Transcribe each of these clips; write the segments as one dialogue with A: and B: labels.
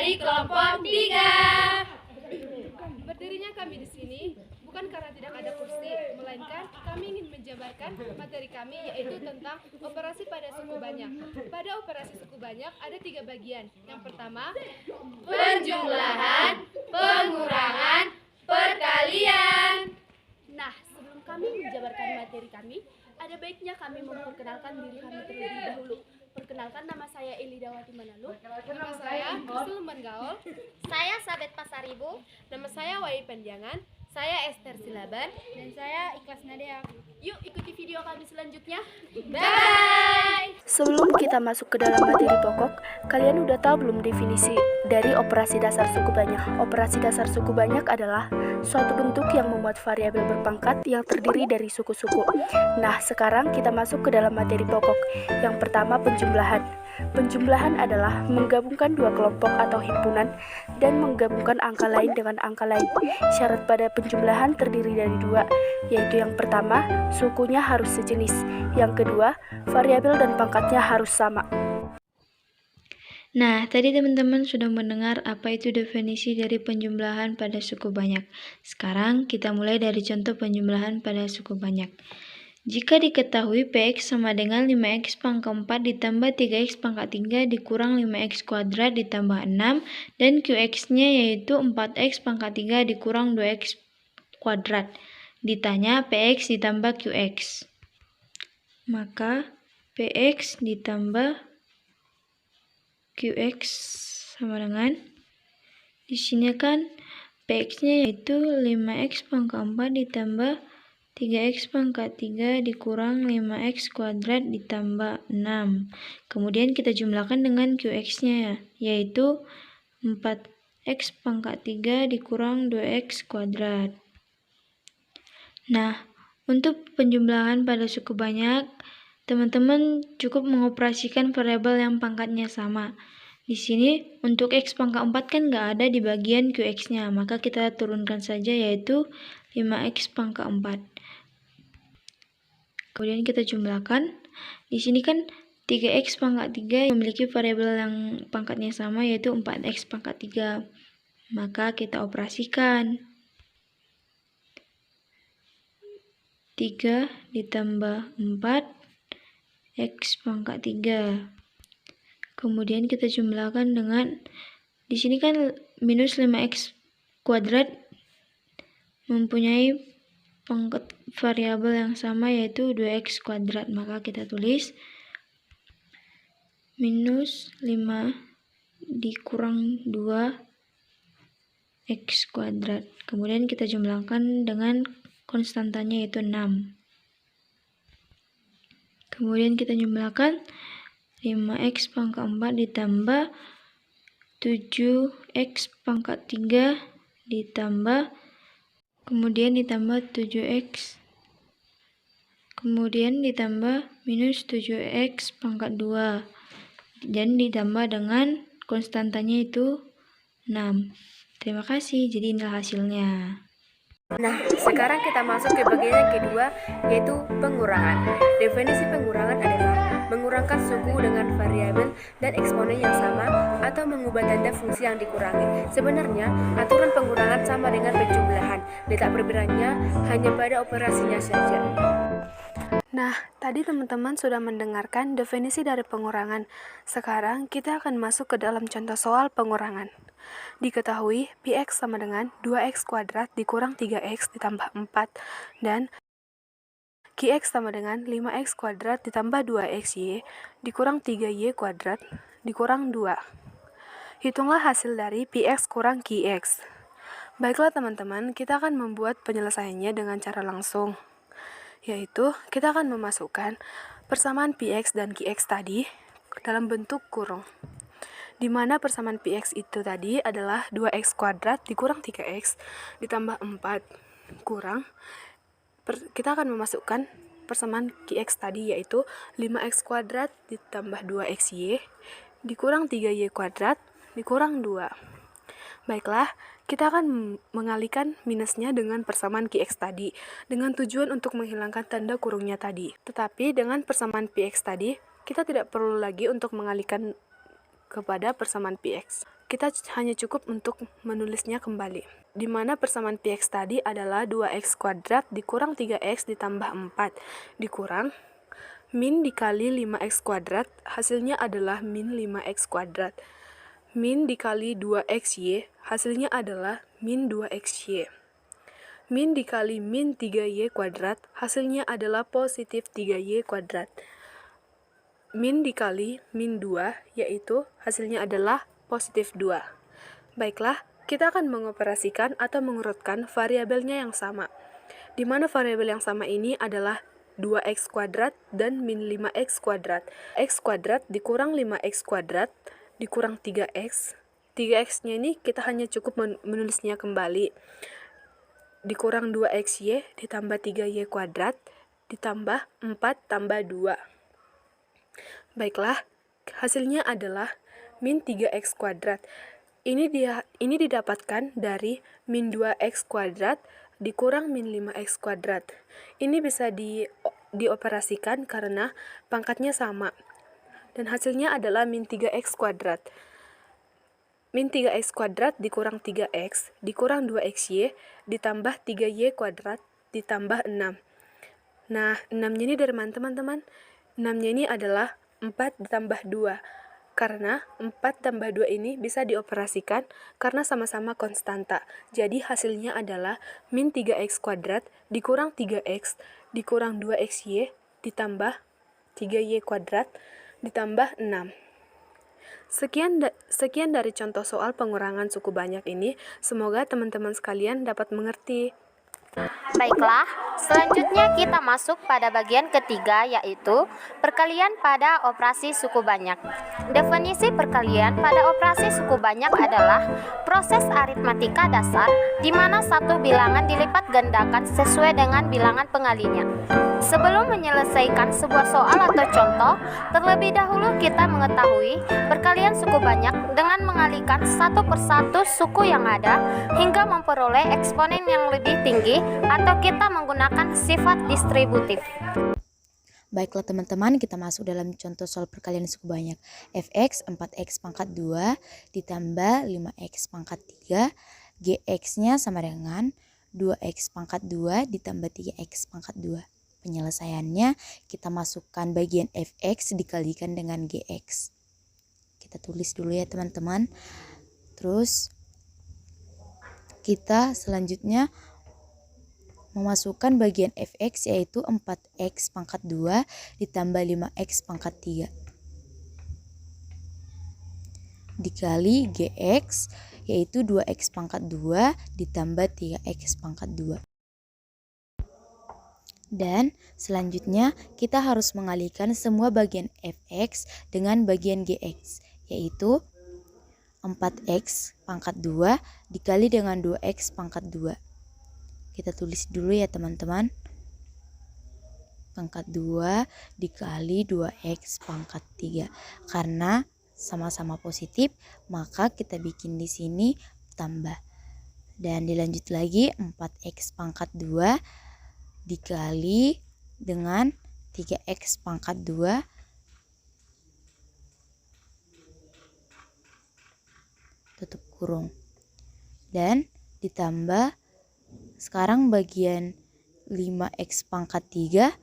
A: dari kelompok 3.
B: Berdirinya kami di sini bukan karena tidak ada kursi, melainkan kami ingin menjabarkan materi kami, yaitu tentang operasi pada suku banyak. Pada operasi suku banyak ada 3 bagian. Yang pertama,
A: Penjumlahan, pengurangan, perkalian.
C: Nah, sebelum kami menjabarkan materi kami, ada baiknya kami memperkenalkan diri kami terlebih dahulu. Perkenalkan, nama saya Elidawati Manalu.
B: nama saya Usul Gaul.
C: Saya Sabet Pasaribu.
B: Nama saya Wai Penjangan.
C: Saya Esther Silaban.
B: Dan saya Ikhlas Nadia.
C: Yuk ikuti video kami selanjutnya.
A: Bye.
D: Sebelum kita masuk ke dalam materi pokok, kalian udah tahu belum definisi dari operasi dasar suku banyak? Operasi dasar suku banyak adalah suatu bentuk yang memuat variabel berpangkat yang terdiri dari suku-suku. Nah, sekarang kita masuk ke dalam materi pokok. Yang pertama, penjumlahan. Penjumlahan adalah menggabungkan 2 kelompok atau himpunan dan menggabungkan angka lain dengan angka lain. Syarat pada penjumlahan terdiri dari 2, yaitu yang pertama, sukunya harus sejenis. Yang kedua, variabel dan pangkatnya harus sama.
E: Nah, tadi teman-teman sudah mendengar apa itu definisi dari penjumlahan pada suku banyak. Sekarang kita mulai dari contoh penjumlahan pada suku banyak. Jika diketahui Px sama dengan 5x pangkat 4 ditambah 3x pangkat 3 dikurang 5x kuadrat ditambah 6 dan Qx-nya yaitu 4x pangkat 3 dikurang 2x kuadrat. Ditanya Px ditambah Qx. Maka Px ditambah Qx sama dengan di sini kan Px-nya yaitu 5x pangkat 4 ditambah 3x pangkat 3 dikurang 5x kuadrat ditambah 6. Kemudian kita jumlahkan dengan Qx-nya yaitu 4x pangkat 3 dikurang 2x kuadrat. Nah, untuk penjumlahan pada suku banyak, teman-teman cukup mengoperasikan variabel yang pangkatnya sama. Di sini untuk x pangkat 4 kan nggak ada di bagian Qx-nya, maka kita turunkan saja yaitu 5x pangkat 4. Kemudian kita jumlahkan. Di sini kan 3x pangkat 3 memiliki variabel yang pangkatnya sama yaitu 4x pangkat 3. Maka kita operasikan. 3 ditambah 4 x pangkat 3. Kemudian kita jumlahkan dengan di sini kan minus 5x kuadrat mempunyai pangkat variabel yang sama yaitu 2x kuadrat, maka kita tulis minus 5 dikurang 2x kuadrat. Kemudian kita jumlahkan dengan konstantanya yaitu 6. Kemudian kita jumlahkan 5x pangkat 4 ditambah 7x pangkat 3 ditambah kemudian ditambah 7x kemudian ditambah minus 7x pangkat 2 dan ditambah dengan konstantanya itu 6. Terima kasih, jadi inilah hasilnya.
D: Nah, sekarang kita masuk ke bagian yang kedua, yaitu pengurangan. Definisi pengurangan adalah mengurangkan suku dengan variabel dan eksponen yang sama atau mengubah tanda fungsi yang dikurangi. Sebenarnya, aturan pengurangan sama dengan penjumlahan. Letak perbedaannya hanya pada operasinya saja. Nah, tadi teman-teman sudah mendengarkan definisi dari pengurangan. Sekarang kita akan masuk ke dalam contoh soal pengurangan. Diketahui Px sama dengan 2x kuadrat dikurang 3x ditambah 4 dan Qx sama dengan 5x kuadrat ditambah 2xy dikurang 3y kuadrat dikurang 2. Hitunglah hasil dari Px kurang Qx. Baiklah teman-teman, kita akan membuat penyelesaiannya dengan cara langsung. Yaitu, kita akan memasukkan persamaan Px dan Qx tadi dalam bentuk kurung. Di mana persamaan Px itu tadi adalah 2x kuadrat dikurang 3x ditambah 4 kurang. Kita akan memasukkan persamaan Qx tadi yaitu 5x kuadrat ditambah 2xy dikurang 3y kuadrat dikurang 2. Baiklah, kita akan mengalihkan minusnya dengan persamaan Qx tadi dengan tujuan untuk menghilangkan tanda kurungnya tadi. Tetapi dengan persamaan Px tadi, kita tidak perlu lagi untuk mengalihkan kepada persamaan Px. kita hanya cukup untuk menulisnya kembali. Di mana persamaan Px tadi adalah 2x kuadrat dikurang 3x ditambah 4 dikurang min dikali 5x kuadrat, hasilnya adalah min 5x kuadrat. Min dikali 2xy, hasilnya adalah min 2xy. Min dikali min 3y kuadrat, hasilnya adalah positif 3y kuadrat. Min dikali min 2, yaitu hasilnya adalah positif 2. Baiklah, kita akan mengoperasikan atau mengurutkan variabelnya yang sama. Di mana variabel yang sama ini adalah 2x kuadrat dan min 5x kuadrat. X kuadrat dikurang 5x kuadrat dikurang 3x. 3x-nya ini kita hanya cukup menulisnya kembali. Dikurang 2xy ditambah 3y kuadrat ditambah 4 tambah 2. Baiklah, hasilnya adalah min 3x kuadrat. Ini didapatkan dari min 2x kuadrat dikurang min 5x kuadrat. Ini bisa dioperasikan karena pangkatnya sama. Dan hasilnya adalah min 3x kuadrat. Min 3x kuadrat dikurang 3x dikurang 2xy ditambah 3y kuadrat ditambah 6. Nah, 6-nya ini dari mana teman-teman? 6-nya ini adalah 4 ditambah 2. Karena 4 tambah 2 ini bisa dioperasikan karena sama-sama konstanta. Jadi hasilnya adalah min 3x kuadrat dikurang 3x dikurang 2xy ditambah 3y kuadrat ditambah 6. Sekian dari contoh soal pengurangan suku banyak ini. Semoga teman-teman sekalian dapat mengerti.
A: Baiklah, selanjutnya kita masuk pada bagian ketiga, yaitu perkalian pada operasi suku banyak. Definisi perkalian pada operasi suku banyak adalah proses aritmatika dasar di mana satu bilangan dilipat gandakan sesuai dengan bilangan pengalinya. Sebelum menyelesaikan sebuah soal atau contoh, terlebih dahulu kita mengetahui perkalian suku banyak dengan mengalihkan satu persatu suku yang ada hingga memperoleh eksponen yang lebih tinggi, atau kita menggunakan sifat distributif.
E: Baiklah teman-teman, kita masuk dalam contoh soal perkalian suku banyak. Fx 4x pangkat 2 ditambah 5x pangkat 3, gx-nya sama dengan 2x pangkat 2 ditambah 3x pangkat 2. Penyelesaiannya kita masukkan bagian fx dikalikan dengan gx. Kita tulis dulu ya teman-teman. Terus kita selanjutnya memasukkan bagian fx yaitu 4x pangkat 2 ditambah 5x pangkat 3 dikali gx yaitu 2x pangkat 2 ditambah 3x pangkat 2. Dan selanjutnya kita harus mengalihkan semua bagian fx dengan bagian gx yaitu 4x pangkat 2 dikali dengan 2x pangkat 2. Kita tulis dulu ya teman-teman. Pangkat 2 dikali 2x pangkat 3. Karena sama-sama positif, maka kita bikin di sini tambah. Dan dilanjut lagi 4x pangkat 2 dikali dengan 3x pangkat 2 tutup kurung. Dan ditambah sekarang bagian 5x pangkat 3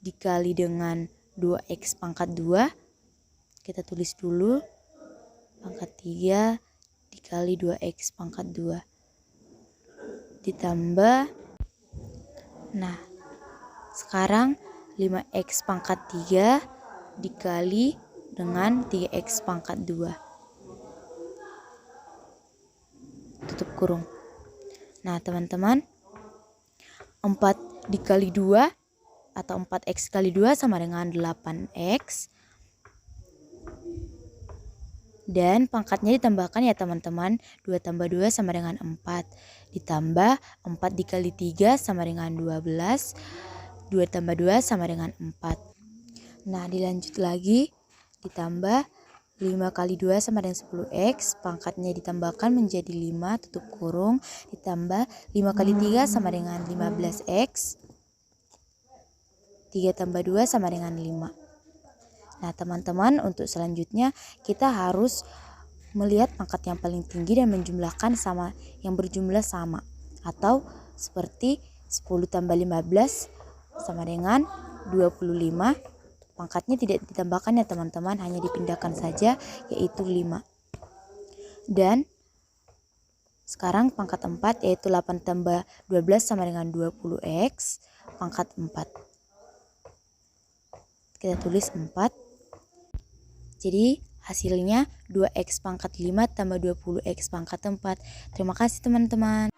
E: dikali dengan 2x pangkat 2. Kita tulis dulu pangkat 3 dikali 2x pangkat 2. Ditambah, nah sekarang 5x pangkat 3 dikali dengan 3x pangkat 2. Tutup kurung. Nah teman-teman, 4 dikali 2 atau 4x kali 2 sama dengan 8x. Dan pangkatnya ditambahkan ya teman-teman. 2 tambah 2 sama dengan 4. Ditambah 4 dikali 3 sama dengan 12. 2 tambah 2 sama dengan 4. Nah dilanjut lagi. Ditambah 5 kali 2 sama dengan 10x. Pangkatnya ditambahkan menjadi 5 tutup kurung. Ditambah 5 kali 3 sama dengan 15x. 3 tambah 2 sama dengan 5. Nah teman-teman, untuk selanjutnya kita harus
F: melihat pangkat yang paling tinggi dan menjumlahkan sama yang berjumlah sama. Atau seperti 10 tambah 15 sama dengan 25. Pangkatnya tidak ditambahkan ya teman-teman, hanya dipindahkan saja yaitu 5. Dan sekarang pangkat 4 yaitu 8 tambah 12 sama dengan 20x pangkat 4. Kita tulis 4. Jadi hasilnya 2x pangkat 5 tambah 20x pangkat 4. Terima kasih teman-teman.